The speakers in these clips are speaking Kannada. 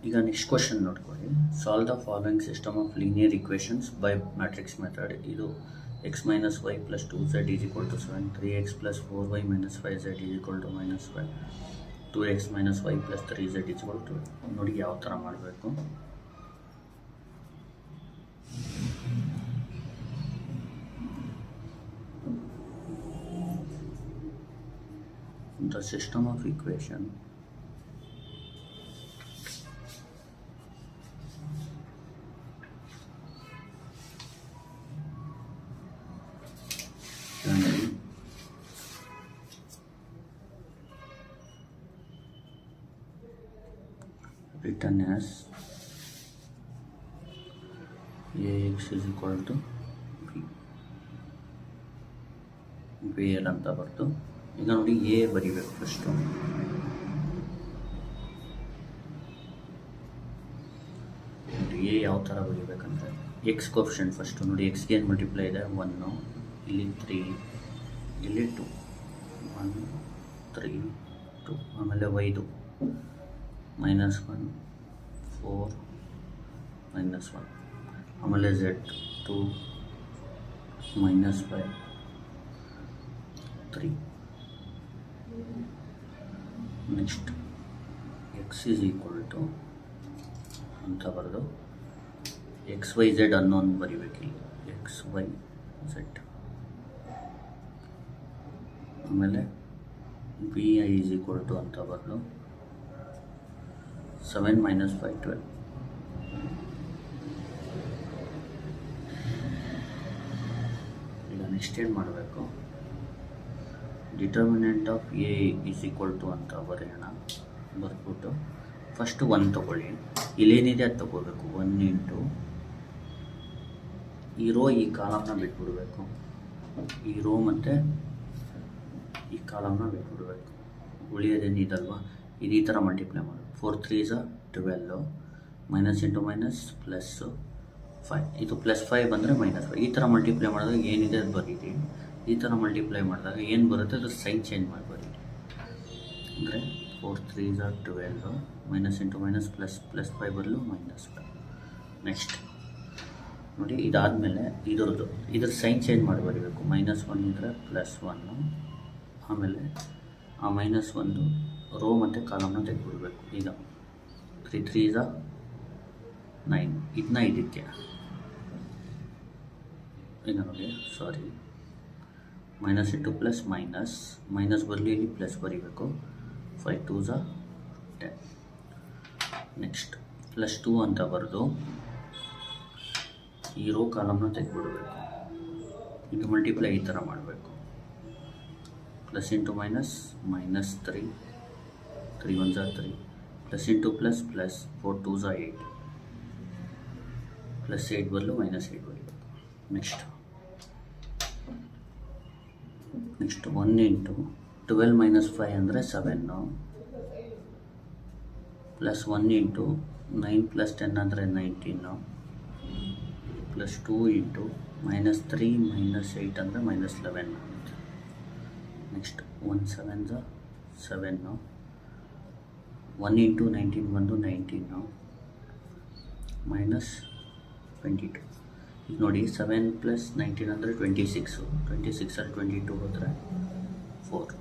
ಈಗ ನೆಕ್ಸ್ಟ್ ಕ್ವಶನ್ ನೋಡ್ಕೊಳ್ಳಿ. Solve the following system of linear equations by matrix method. ಇದು x minus y plus 2z is equal to 7, 3x plus 4y minus 5z is equal to minus 5, 2x minus y plus 3z is equal to ನೋಡಿ ಯಾವ ಥರ ಮಾಡಬೇಕು. The system of equation written as ax is equal to b. bl ಅಂತ ಬರ್ತು. ಈಗ ನೋಡಿ ಎ ಬರಿಬೇಕು ಫಸ್ಟು. ಎ ಯಾವ ಥರ ಬರಿಬೇಕಂದ್ರೆ ಎಕ್ಸ್ ಕೋಫಿಷಿಯಂಟ್ ಫಸ್ಟು ನೋಡಿ. ಎಕ್ಸ್ಗೆ ಏನು ಮಲ್ಟಿಪ್ಲೈ ಇದೆ 1, ಇಲ್ಲಿ 3, ಇಲ್ಲಿ 2, 1 3 2, ಆಮೇಲೆ ವೈದು -1 4 -1, ಆಮೇಲೆ z 2 -5 3. Next x is equal to ಅಂತ ಬರೆದು ಎಕ್ಸ್ ವೈ ಝೆಡ್ ಅನ್ನೋನ್ ಬರಿಬೇಕಿಲ್ಲ. ಎಕ್ಸ್ ವೈ ಝೆಡ್, ಆಮೇಲೆ B I is equal to ಅಂತ ಬರೆದು 7 - 5 12. ಈಗ ನೆಕ್ಸ್ಟ್ ಏನು ಮಾಡಬೇಕು, determinant of A is equal to ಅಂತ ಬರೆಯೋಣ. ಬರ್ಬಿಟ್ಟು ಫಸ್ಟು 1 ತೊಗೊಳ್ಳಿ. ಇಲ್ಲೇನಿದೆ ಅದು ತೊಗೋಬೇಕು. 1 ಇಂಟು ಈ ರೋ ಈ ಕಾಲಮ್ನ ಬಿಟ್ಬಿಡ್ಬೇಕು. ಈ ರೋ ಮತ್ತು ಈ ಕಾಲಮ್ನ ಬಿಟ್ಬಿಡ್ಬೇಕು. ಉಳಿಯೋದೇನಿದಲ್ವ ಇದು ಈ ಥರ ಮಲ್ಟಿಪ್ಲೈ ಮಾಡೋದು. 4 3s 12, minus into minus plus 5. ಇದು +5 ಬಂದರೆ -5. ಈ ಥರ ಮಲ್ಟಿಪ್ಲೈ ಮಾಡಿದಾಗ ಏನಿದೆ ಅದು ಬರೀರಿ. ಈ ಥರ ಮಲ್ಟಿಪ್ಲೈ ಮಾಡಿದಾಗ ಏನು ಬರುತ್ತೆ ಅದ್ರ ಸೈನ್ ಚೇಂಜ್ ಮಾಡಿ ಬರೀರಿ. ಅಂದರೆ 4 3s 12, ಮೈನಸ್ ಇಂಟು ಮೈನಸ್ +5 ಬರಲು -5. ನೆಕ್ಸ್ಟ್ ನೋಡಿ ಇದಾದಮೇಲೆ ಇದ್ರ ಸೈನ್ ಚೇಂಜ್ ಮಾಡಿ ಬರೀಬೇಕು. -1 ಇದ್ದರೆ +1, ಆಮೇಲೆ ಆ -1 ರೋ ಮತ್ತು ಕಾಲಮ್ನ ತೆಗೆದುಬಿಡ್ಬೇಕು. ಈಗ 3 3s 9. ಇದನ್ನ ಇದಕ್ಕೆ ಈಗ ನೋಡಿ sorry minus into plus minus ಬರಲಿ, ಇಲ್ಲಿ ಪ್ಲಸ್ ಬರೀಬೇಕು. 5 2s 10. ನೆಕ್ಸ್ಟ್ +2 ಅಂತ ಬರೆದು ಈ ರೋ ಕಾಲಮ್ನ ತೆಗೆದುಬಿಡಬೇಕು. ಇದು ಮಲ್ಟಿಪ್ಲೈ ಈ ಥರ ಮಾಡಬೇಕು. Plus into minus -3, 3 1s 3, plus into plus 4 2s 8, +8 ಬರಲು -8 ಬರಬೇಕು. ನೆಕ್ಸ್ಟ್ 1 ಇಂಟು 12 - 5 ಅಂದರೆ 7, ಪ್ಲಸ್ 1 ಇಂಟು 9 + 10 ಅಂದರೆ 19, ಪ್ಲಸ್ 2 ಇಂಟು -3 - 8 ಅಂದರೆ -11 ಆಗುತ್ತೆ. ನೆಕ್ಸ್ಟ್ 1 7s 7, 1 ಇಂಟು 19 ಬಂದು 19 -22. ಈಗ ನೋಡಿ 7 + 19 ಅಂದರೆ 26, 26 22 ಹೋದರೆ 4.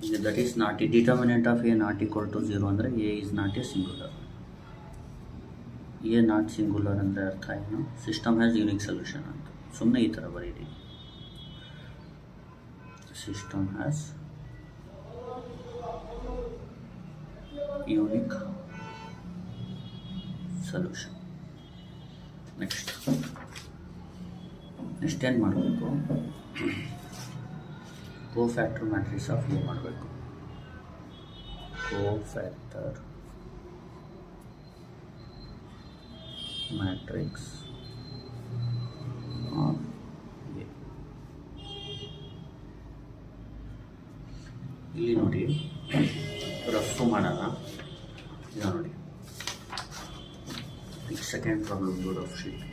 ಈಗ that is not a determinant of A not equal to 0 ಅಂದರೆ A is not a singular. A not singular ಅಂದರೆ ಅರ್ಥ ಏನು, ಸಿಸ್ಟಮ್ ಹ್ಯಾಸ್ ಯೂನಿಕ್ ಸೊಲ್ಯೂಷನ್ ಅಂತ. ಸುಮ್ಮನೆ ಈ ಥರ ಬರೀರಿ. System has unique solution. Next ಏನು ಮಾಡಬೇಕು, ಕೋಫ್ಯಾಕ್ಟರ್ ಮ್ಯಾಟ್ರಿಕ್ಸ್ ಆಫ್ ಎ ಮಾಡಬೇಕು. Cofactor matrix of A. ಇಲ್ಲಿ ನೋಡಿ ರಫ್ ಮಾಡೋಣ. ಈಗ ನೋಡಿ ಈಗ ಸೆಕೆಂಡ್ ಪ್ರಾಬ್ಲಮ್ ರಫ್ ಶೀಟ್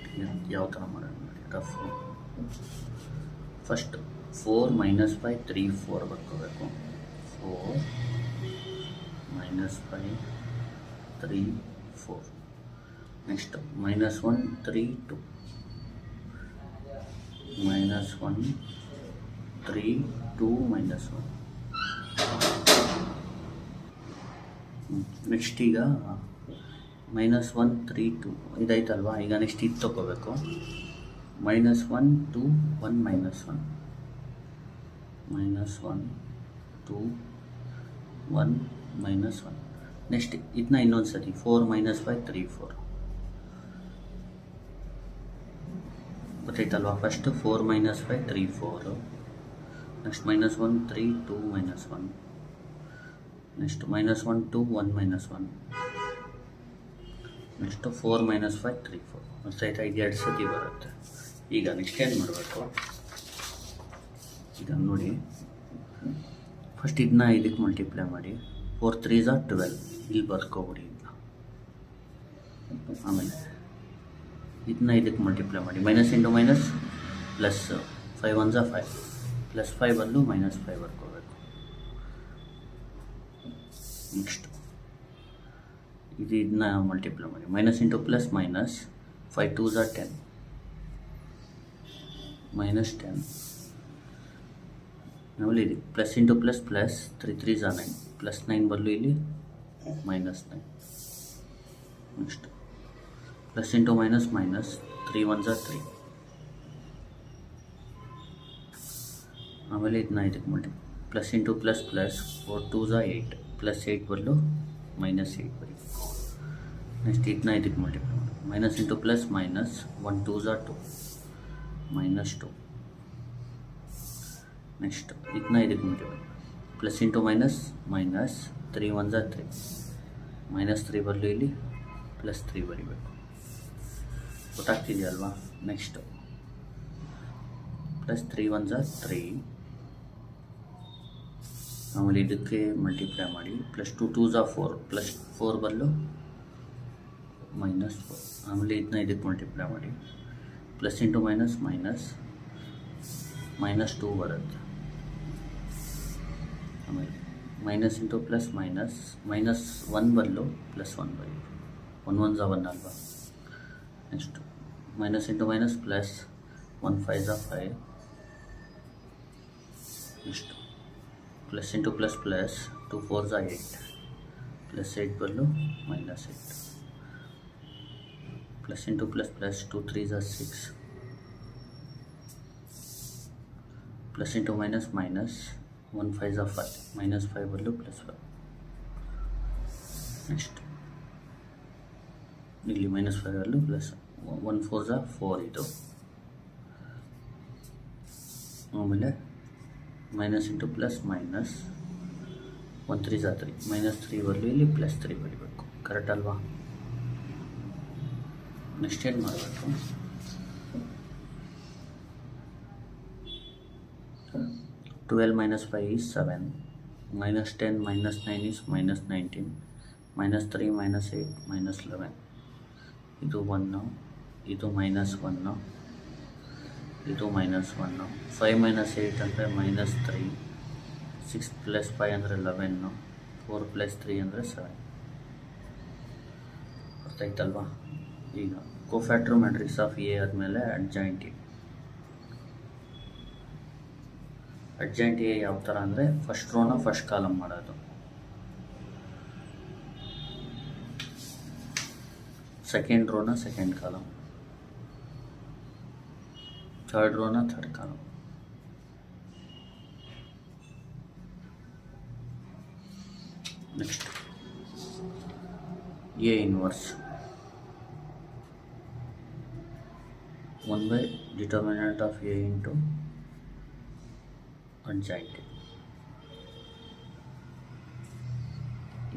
ಯಾವ ಥರ ಮಾಡೋಣ ನೋಡಿ. Rough first 4 - 5 3 4 ಬರ್ಕೋಬೇಕು. 4 - 5 3 4. Next -1 3 2, -1 3 2 -1. ನೆಕ್ಸ್ಟ್ ಈಗ -1 3 2 ಇದಾಯ್ತಲ್ವಾ. ಈಗ ನೆಕ್ಸ್ಟ್ ಇದು ತೊಗೋಬೇಕು. -1 2 1 -1, -1 2 1 -1. ನೆಕ್ಸ್ಟ್ ಇದನ್ನ ಇನ್ನೊಂದು ಸತಿ 4 -5 3 4 ಗೊತ್ತಾಯ್ತಲ್ವಾ. First 4 -5 3 4, next -1 3 2 -1, next -1 2 1 -1, next 4 -5 3 4. ಗೊತ್ತಾಯ್ತಾ. ಇದು 2 ಸತಿ ಬರುತ್ತೆ. ಈಗ ನೆಕ್ಸ್ಟ್ ಏನು ಮಾಡಬೇಕು, ಈಗ ನೋಡಿ ಫಸ್ಟ್ ಇದನ್ನ ಇದಕ್ಕೆ ಮಲ್ಟಿಪ್ಲೈ ಮಾಡಿ. 4 3 12, ಇಲ್ಲಿ ಬರ್ಕೊಬಿಡಿ ಇದನ್ನ. ಆಮೇಲೆ ಇದನ್ನ ಇದಕ್ಕೆ ಮಲ್ಟಿಪ್ಲೈ ಮಾಡಿ. ಮೈನಸ್ ಇಂಟು ಮೈನಸ್ ಪ್ಲಸ್, 5 1 5, +5 ಅಲ್ಲೂ -5 ಬರ್ಕೋಬೇಕು. ನೆಕ್ಸ್ಟ್ ಇದನ್ನ ಮಲ್ಟಿಪ್ಲೈ ಮಾಡಿ. Minus into plus minus, 5 2 10, -10. ಆಮೇಲೆ ಇದು ಪ್ಲಸ್ ಇಂಟು ಪ್ಲಸ್ ಪ್ಲಸ್, 3 3 9, +9 ಬದಲು ಇಲ್ಲಿ -9. Next plus into minus minus, 3 1 3. ಆಮೇಲೆ ಇದನ್ನ ಇದಕ್ಕೆ multi plus into plus plus, 4 2 8, +8 ಬದಲು -8 ಬರೀ. ನೆಕ್ಸ್ಟ್ ಇದನ್ನ ಇದಕ್ಕೆ ಮಲ್ಟಿಪ್ಲೈ ಮಾಡಿ. Minus into plus minus, 1 2 2, -2. Next ಇದನ್ನ ಇದಕ್ಕೆ multiply. Plus into minus minus, 3 1 3, -3 ಬದಲು ಇಲ್ಲಿ +3 ಬರೀಬೇಕು. ಗೊತ್ತಾಗ್ತಿದೆಯಲ್ವಾ. ನೆಕ್ಸ್ಟು +3 1 3, ಆಮೇಲೆ ಇದಕ್ಕೆ ಮಲ್ಟಿಪ್ಲೈ ಮಾಡಿ. +2 2 4, +4 ಬದಲು -4. ಆಮೇಲೆ ಇದನ್ನ ಇದಕ್ಕೆ ಮಲ್ಟಿಪ್ಲೈ ಮಾಡಿ. ಪ್ಲಸ್ ಇಂಟು ಮೈನಸ್ ಮೈನಸ್, -2 ಬರುತ್ತೆ. ಆಮೇಲೆ ಮೈನಸ್ ಇಂಟು ಪ್ಲಸ್ ಮೈನಸ್, -1 ಬದಲು +1 ಬರೀ. 1 1 1 ಅಲ್ವಾ. Next minus into minus plus, 1 5 5. Next plus into plus plus, 2 4 8, +8 ಬದಲು -8. Plus into plus plus, 2 3 6, plus into minus minus, 1 5 5, -5 ಬದಲು +5. ನೆಕ್ಸ್ಟ್ ಇಲ್ಲಿ -5 ಬದಲು ಪ್ಲಸ್, 1 4 4 ಇದು. ಆಮೇಲೆ ಮೈನಸ್ ಇಂಟು ಪ್ಲಸ್ ಮೈನಸ್, 1 3 3, -3 ಬದಲು ಇಲ್ಲಿ +3 ಬರೀಬೇಕು. ಕರೆಕ್ಟ್ ಅಲ್ವಾ. ನೆಕ್ಸ್ಟ್ ಏನು ಮಾಡಬೇಕು, 12 - 5 is 7, -10 - 9 is -19, -3 - 8 -11. ಇದು 1, ಇದು -1, ಇದು -1. 5 - 8 ಅಂದರೆ -3, 6 + 5 ಅಂದರೆ 11, 4 + 3 ಅಂದರೆ 7. ಗೊತ್ತಾಯ್ತಲ್ವಾ. ಈಗ ಕೋಫ್ಯಾಕ್ಟರ್ ಮ್ಯಾಟ್ರಿಕ್ಸ್ ಆಫ್ ಎ ಆದಮೇಲೆ ಅಡ್ಜಾಯಿಂಟ್ ಎ. ಅಡ್ಜಾಯಿಂಟ್ ಎ ಯಾವ ಥರ ಅಂದರೆ ಫಸ್ಟ್ ರೋನ ಫಸ್ಟ್ ಕಾಲಮ್ ಮಾಡೋದು, ಸೆಕೆಂಡ್ ರೋನ ಸೆಕೆಂಡ್ ಕಾಲಮ್, ಥರ್ಡ್ ರೋನ third column. Next A inverse 1/determinant of A into adjoint.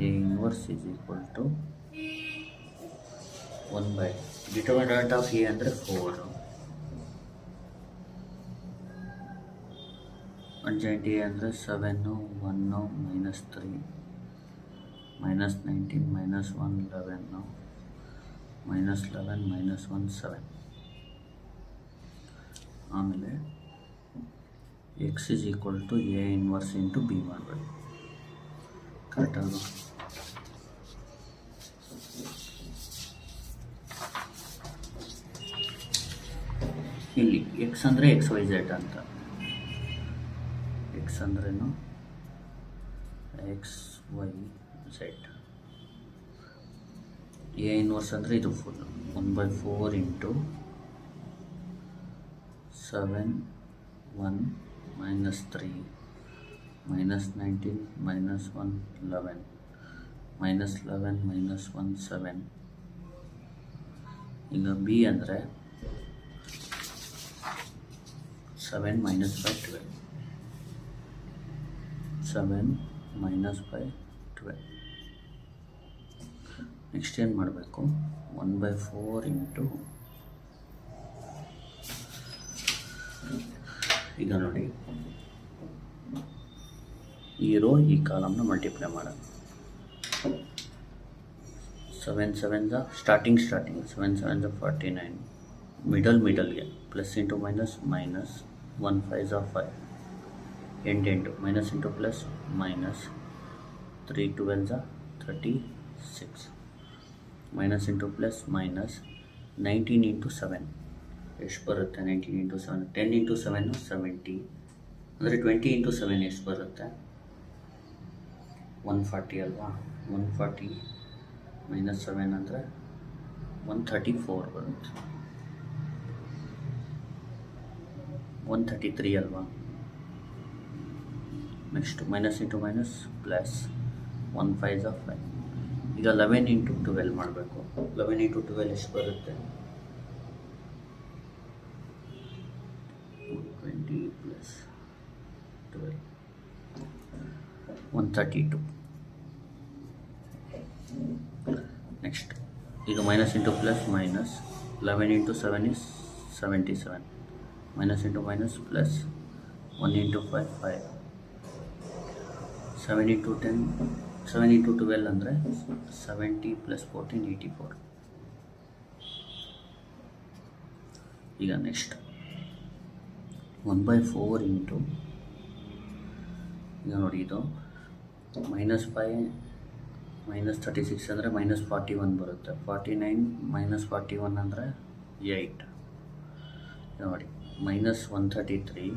A inverse is equal to 1/determinant of A ಅಂದರೆ 4, adjoint A ಅಂದರೆ 7 1 -3 -19 -1 11 -11 -1 7. ಆಮೇಲೆ x is equal to A inverse into B ಮಾಡಬೇಕು. ಕರೆಕ್ಟ್ ಅಲ್ವಾ. ಇಲ್ಲಿ ಎಕ್ಸ್ ಅಂದರೆ ಎಕ್ಸ್ ವೈ ಝೆಡ್ ಅಂತ. ಎಕ್ಸ್ ಅಂದ್ರೇನು X Y Z. A inverse ಅಂದರೆ ಇದು ಫುಲ್ 1/4 ಇಂಟು 7 1 -3 -19 -1 11 -11 -1 7. ಈಗ ಬಿ ಅಂದರೆ 7 - 5 12. 7 - 5 12. ನೆಕ್ಸ್ಟ್ ಏನು ಮಾಡಬೇಕು, 1/4 ಇಂಟು, ಈಗ ನೋಡಿ ಈ ರೋ ಈ ಕಾಲಮ್ನ ಮಲ್ಟಿಪ್ಲೈ ಮಾಡೋಣ. 7 7 ಸ್ಟಾರ್ಟಿಂಗ್ 7 7 49, ಮಿಡಲ್ಗೆ ಪ್ಲಸ್ ಇಂಟು ಮೈನಸ್ ಮೈನಸ್, 1 5 5, ಎಂಟು minus into plus minus, 3 12 36, minus into plus minus, 19 into 7 ಎಷ್ಟು ಬರುತ್ತೆ? 19 ಇಂಟು 7 10 ಇಂಟು 7 70, ಅಂದರೆ 20 ಇಂಟು 7 ಎಷ್ಟು ಬರುತ್ತೆ? 140 ಅಲ್ವಾ? 140 - 7 ಅಂದರೆ 134 ಬರುತ್ತೆ. 133 ಅಲ್ವಾ? Next minus into minus plus, 1 5 5. ಈಗ 11 ಇಂಟು 12 ಮಾಡಬೇಕು. 11 ಇಂಟು 12 ಎಷ್ಟು ಬರುತ್ತೆ? 20 ಪ್ಲಸ್ 12 132. ನೆಕ್ಸ್ಟ್ ಈಗ minus into plus minus, 11 into 7 is 77, minus into minus plus, 1 into 5 5, 7 into 10, 7 into 12 ಅಂದರೆ 70 ಪ್ಲಸ್ 14 84. ಈಗ ನೆಕ್ಸ್ಟ್ 1/4 ಇಂಟು, ಈಗ ನೋಡಿ ಇದು -5 -36 ಅಂದರೆ -41 ಬರುತ್ತೆ. 49 -41 ಅಂದರೆ 8. ನೋಡಿ -133,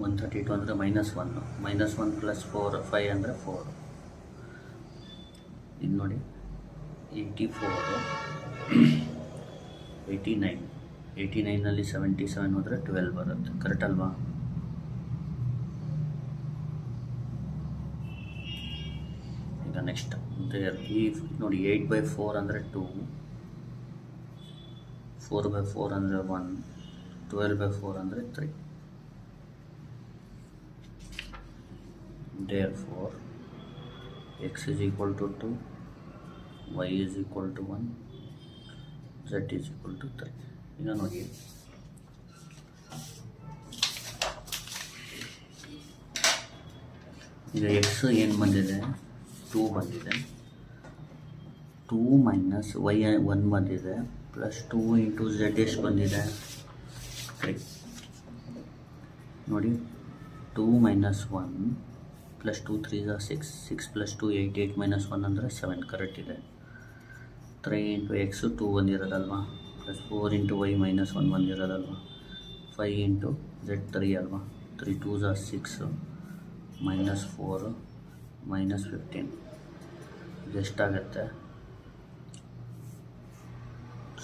132 ಅಂದರೆ -1, -1 ಪ್ಲಸ್ 4 5 ಅಂದರೆ 4. ಇದು ನೋಡಿ 84 89, 89ನಲ್ಲಿ 77 ಹೋದರೆ 12 ಬರುತ್ತೆ. ಕರೆಕ್ಟ್ ಅಲ್ವಾ? ಈಗ ನೆಕ್ಸ್ಟ್ ಈ ನೋಡಿ 8/4 ಅಂದರೆ 2, 4/4 ಅಂದರೆ 1, 12/4 ಅಂದರೆ 3. Therefore x is equal to 2, y is equal to 1, z is equal to 3. ಈಗ ನೋಡಿ ಈಗ ಎಕ್ಸ್ ಏನು ಬಂದಿದೆ? 2 ಬಂದಿದೆ. 2 ಮೈನಸ್ ವೈ 1 ಬಂದಿದೆ, ಪ್ಲಸ್ 2 ಇಂಟು ಝೆಡ್ ಎಷ್ಟು ಬಂದಿದೆ? 3. ನೋಡಿ 2 ಮೈನಸ್ 1 ಪ್ಲಸ್ 2 3 6, 6 ಪ್ಲಸ್ 2 8, 8 ಮೈನಸ್ 1 ಅಂದರೆ 7. ಕರೆಕ್ಟ್ ಇದೆ. 3 ಇಂಟು ಎಕ್ಸು 2 ಬಂದಿರೋದಲ್ವಾ, ಪ್ಲಸ್ 4 ಇಂಟು ವೈ ಮೈನಸ್ 1 ಬಂದಿರೋದಲ್ವಾ, 5 ಇಂಟು ಝೆಡ್ 3 ಅಲ್ವಾ, 3 2 6, ಮೈನಸ್ 4 ಮೈನಸ್ 15. ಇದೆಷ್ಟಾಗತ್ತೆ?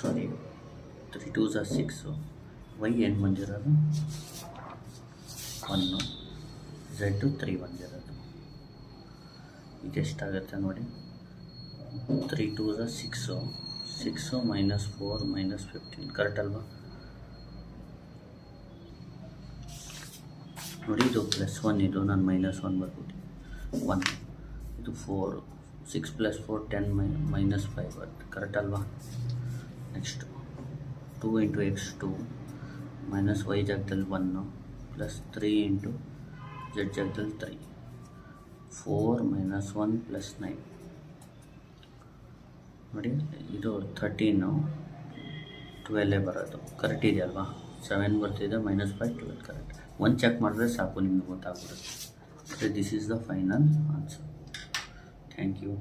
ಸಾರಿ 3 2 6, ವೈ ಏನು ಬಂದಿರೋದು 1, ಝೆಡ್ಡು 3 ಬಂದಿರೋದು. ಇದೆಷ್ಟಾಗುತ್ತೆ ನೋಡಿ, 3 2 6, 6 ಮೈನಸ್ 4 ಮೈನಸ್ 15. ಕರೆಕ್ಟ್ ಅಲ್ವಾ? ನೋಡಿ ಇದು +1, ಇದು ನಾನು -1 ಬರ್ಬಿಟ್ಟು 1, ಇದು 4, 6 + 4 10 -5 ಬರುತ್ತೆ. ಕರೆಕ್ಟ್ ಅಲ್ವಾ? Next 2 into X 2 minus Y ಜಾಗದಲ್ಲಿ 1 ಪ್ಲಸ್ 3 ಇಂಟು ಝೆಡ್ ಜಾಗದಲ್ಲಿ 3, 4 - 1 + 9. ನೋಡಿ ಇದು 13 12 ಬರೋದು. ಕರೆಕ್ಟ್ ಇದೆಯಲ್ವಾ? 7 ಬರ್ತಿದೆ, -5 12. ಕರೆಕ್ಟ್. ಒಂದು ಚೆಕ್ ಮಾಡಿದ್ರೆ ಸಾಕು, ನಿಮಗೆ ಗೊತ್ತಾಗ್ಬಿಡುತ್ತೆ. This is the final answer. Thank you.